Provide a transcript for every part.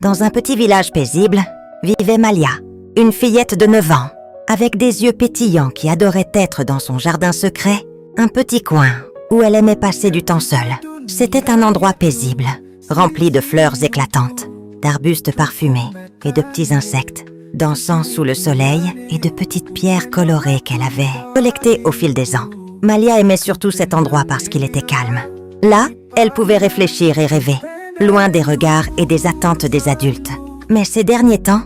Dans un petit village paisible, vivait Malia, une fillette de 9 ans, avec des yeux pétillants qui adorait être dans son jardin secret, un petit coin où elle aimait passer du temps seule. C'était un endroit paisible, rempli de fleurs éclatantes, d'arbustes parfumés et de petits insectes, dansant sous le soleil et de petites pierres colorées qu'elle avait collectées au fil des ans. Malia aimait surtout cet endroit parce qu'il était calme. Là, elle pouvait réfléchir et rêver, loin des regards et des attentes des adultes. Mais ces derniers temps,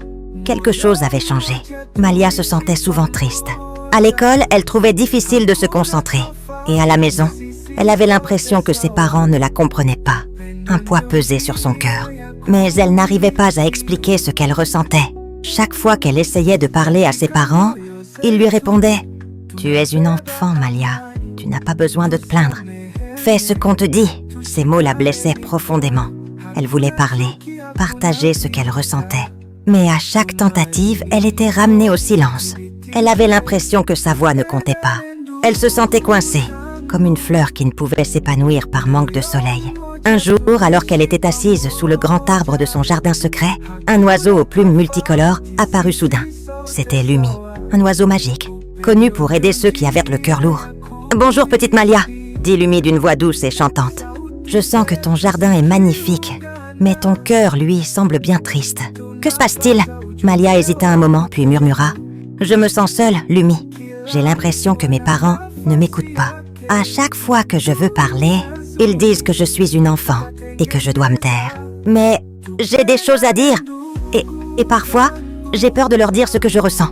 quelque chose avait changé. Malia se sentait souvent triste. À l'école, elle trouvait difficile de se concentrer. Et à la maison, elle avait l'impression que ses parents ne la comprenaient pas. Un poids pesait sur son cœur. Mais elle n'arrivait pas à expliquer ce qu'elle ressentait. Chaque fois qu'elle essayait de parler à ses parents, ils lui répondaient « Tu es une enfant, Malia. Tu n'as pas besoin de te plaindre. Fais ce qu'on te dit. » Ces mots la blessaient profondément. Elle voulait parler, partager ce qu'elle ressentait. Mais à chaque tentative, elle était ramenée au silence. Elle avait l'impression que sa voix ne comptait pas. Elle se sentait coincée, comme une fleur qui ne pouvait s'épanouir par manque de soleil. Un jour, alors qu'elle était assise sous le grand arbre de son jardin secret, un oiseau aux plumes multicolores apparut soudain. C'était Lumi, un oiseau magique, connu pour aider ceux qui avaient le cœur lourd. « Bonjour, petite Malia », dit Lumi d'une voix douce et chantante. « Je sens que ton jardin est magnifique, mais ton cœur, lui, semble bien triste. Que se passe-t-il » Malia hésita un moment, puis murmura. « Je me sens seule, Lumi. J'ai l'impression que mes parents ne m'écoutent pas. À chaque fois que je veux parler, ils disent que je suis une enfant et que je dois me taire. Mais j'ai des choses à dire et parfois, j'ai peur de leur dire ce que je ressens. »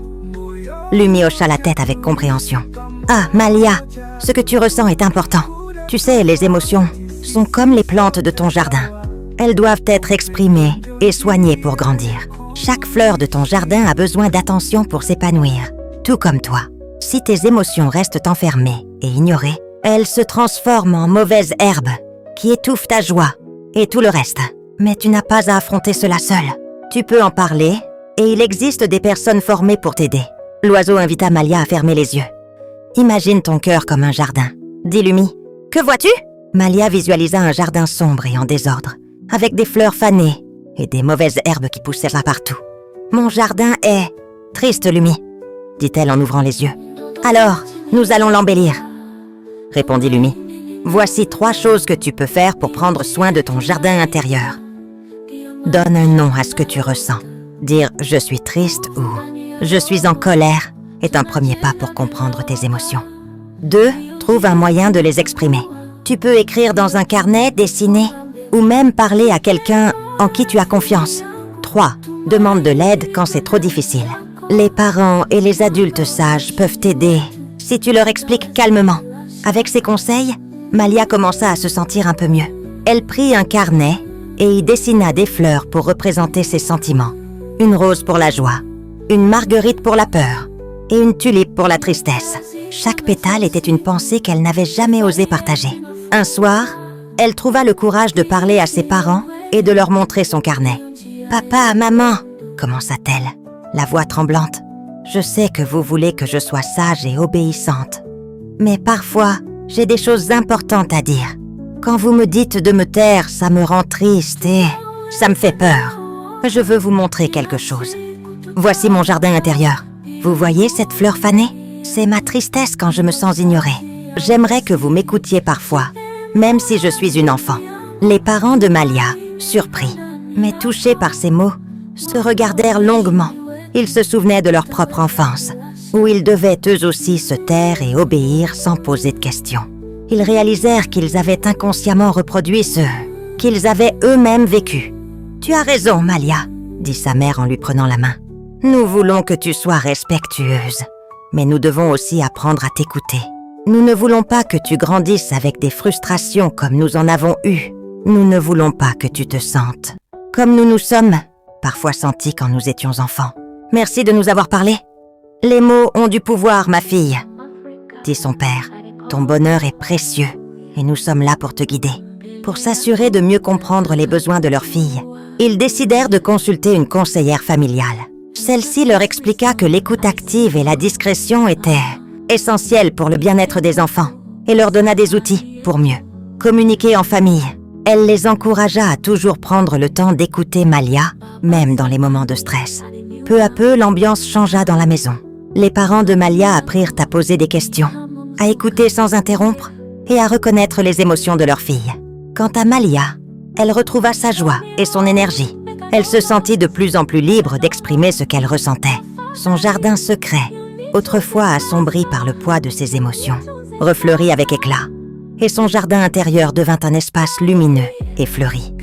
Lumi hocha la tête avec compréhension. « Ah, Malia, ce que tu ressens est important. Tu sais, les émotions sont comme les plantes de ton jardin. Elles doivent être exprimées et soignées pour grandir. Chaque fleur de ton jardin a besoin d'attention pour s'épanouir, tout comme toi. Si tes émotions restent enfermées et ignorées, elles se transforment en mauvaises herbes qui étouffent ta joie et tout le reste. Mais tu n'as pas à affronter cela seul. Tu peux en parler et il existe des personnes formées pour t'aider. » L'oiseau invita Malia à fermer les yeux. « Imagine ton cœur comme un jardin, » dit Lumi. « Que vois-tu » Malia visualisa un jardin sombre et en désordre, avec des fleurs fanées et des mauvaises herbes qui poussaient là partout. « Mon jardin est triste, Lumi, » dit-elle en ouvrant les yeux. « Alors, nous allons l'embellir, » répondit Lumi. « Voici 3 choses que tu peux faire pour prendre soin de ton jardin intérieur. Donne un nom à ce que tu ressens. Dire « je suis triste » ou « je suis en colère » est un premier pas pour comprendre tes émotions. 2. Trouve un moyen de les exprimer. Tu peux écrire dans un carnet, dessiner ou même parler à quelqu'un en qui tu as confiance. 3. Demande de l'aide quand c'est trop difficile. Les parents et les adultes sages peuvent t'aider si tu leur expliques calmement. Avec ces conseils, Malia commença à se sentir un peu mieux. Elle prit un carnet et y dessina des fleurs pour représenter ses sentiments. Une rose pour la joie, une marguerite pour la peur et une tulipe pour la tristesse. Chaque pétale était une pensée qu'elle n'avait jamais osé partager. Un soir, elle trouva le courage de parler à ses parents et de leur montrer son carnet. « Papa, maman » commença-t-elle, la voix tremblante. « Je sais que vous voulez que je sois sage et obéissante. Mais parfois, j'ai des choses importantes à dire. Quand vous me dites de me taire, ça me rend triste et ça me fait peur. Je veux vous montrer quelque chose. Voici mon jardin intérieur. Vous voyez cette fleur fanée ? C'est ma tristesse quand je me sens ignorée. J'aimerais que vous m'écoutiez parfois, même si je suis une enfant. » Les parents de Malia, surpris, mais touchés par ces mots, se regardèrent longuement. Ils se souvenaient de leur propre enfance, où ils devaient eux aussi se taire et obéir sans poser de questions. Ils réalisèrent qu'ils avaient inconsciemment reproduit ce qu'ils avaient eux-mêmes vécu. « Tu as raison, Malia, » dit sa mère en lui prenant la main. « Nous voulons que tu sois respectueuse, mais nous devons aussi apprendre à t'écouter. Nous ne voulons pas que tu grandisses avec des frustrations comme nous en avons eu. Nous ne voulons pas que tu te sentes comme nous nous sommes parfois sentis quand nous étions enfants. Merci de nous avoir parlé. Les mots ont du pouvoir, ma fille, » dit son père. « Ton bonheur est précieux et nous sommes là pour te guider. » Pour s'assurer de mieux comprendre les besoins de leur fille, ils décidèrent de consulter une conseillère familiale. Celle-ci leur expliqua que l'écoute active et la discrétion étaient essentielles pour le bien-être des enfants et leur donna des outils pour mieux communiquer en famille Elle les encouragea à toujours prendre le temps d'écouter Malia, même dans les moments de stress. Peu à peu, l'ambiance changea dans la maison. Les parents de Malia apprirent à poser des questions, à écouter sans interrompre et à reconnaître les émotions de leur fille. Quant à Malia, elle retrouva sa joie et son énergie. Elle se sentit de plus en plus libre d'exprimer ce qu'elle ressentait. Son jardin secret, autrefois assombri par le poids de ses émotions, refleurit avec éclat, et son jardin intérieur devint un espace lumineux et fleuri.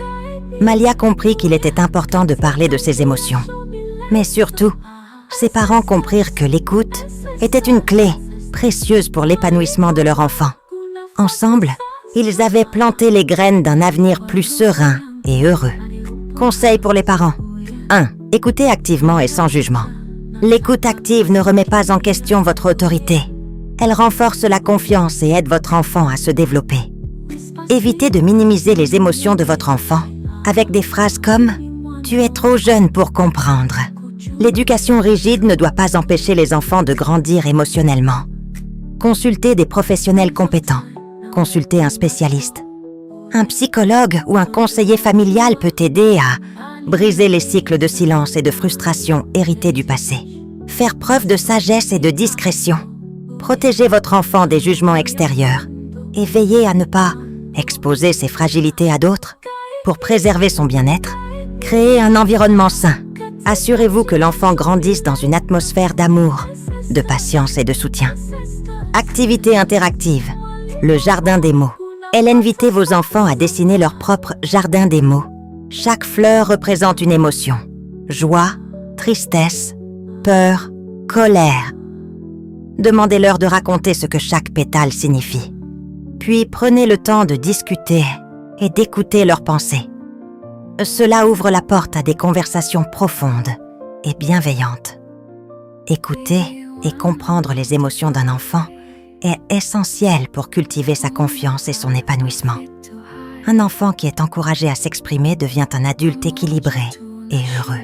Malia comprit qu'il était important de parler de ses émotions. Mais surtout, ses parents comprirent que l'écoute était une clé précieuse pour l'épanouissement de leur enfant. Ensemble, ils avaient planté les graines d'un avenir plus serein et heureux. Conseil pour les parents. 1. Écoutez activement et sans jugement. L'écoute active ne remet pas en question votre autorité. Elle renforce la confiance et aide votre enfant à se développer. Évitez de minimiser les émotions de votre enfant avec des phrases comme « Tu es trop jeune pour comprendre ». L'éducation rigide ne doit pas empêcher les enfants de grandir émotionnellement. Consultez des professionnels compétents. Consultez un spécialiste. Un psychologue ou un conseiller familial peut aider à briser les cycles de silence et de frustration hérités du passé. Faire preuve de sagesse et de discrétion. Protégez votre enfant des jugements extérieurs et veillez à ne pas exposer ses fragilités à d'autres. Pour préserver son bien-être, créez un environnement sain. Assurez-vous que l'enfant grandisse dans une atmosphère d'amour, de patience et de soutien. Activité interactive. Le jardin des mots. Invitez vos enfants à dessiner leur propre jardin des mots. Chaque fleur représente une émotion. Joie, tristesse, peur, colère. Demandez-leur de raconter ce que chaque pétale signifie. Puis prenez le temps de discuter et d'écouter leurs pensées. Cela ouvre la porte à des conversations profondes et bienveillantes. Écouter et comprendre les émotions d'un enfant est essentiel pour cultiver sa confiance et son épanouissement. Un enfant qui est encouragé à s'exprimer devient un adulte équilibré et heureux.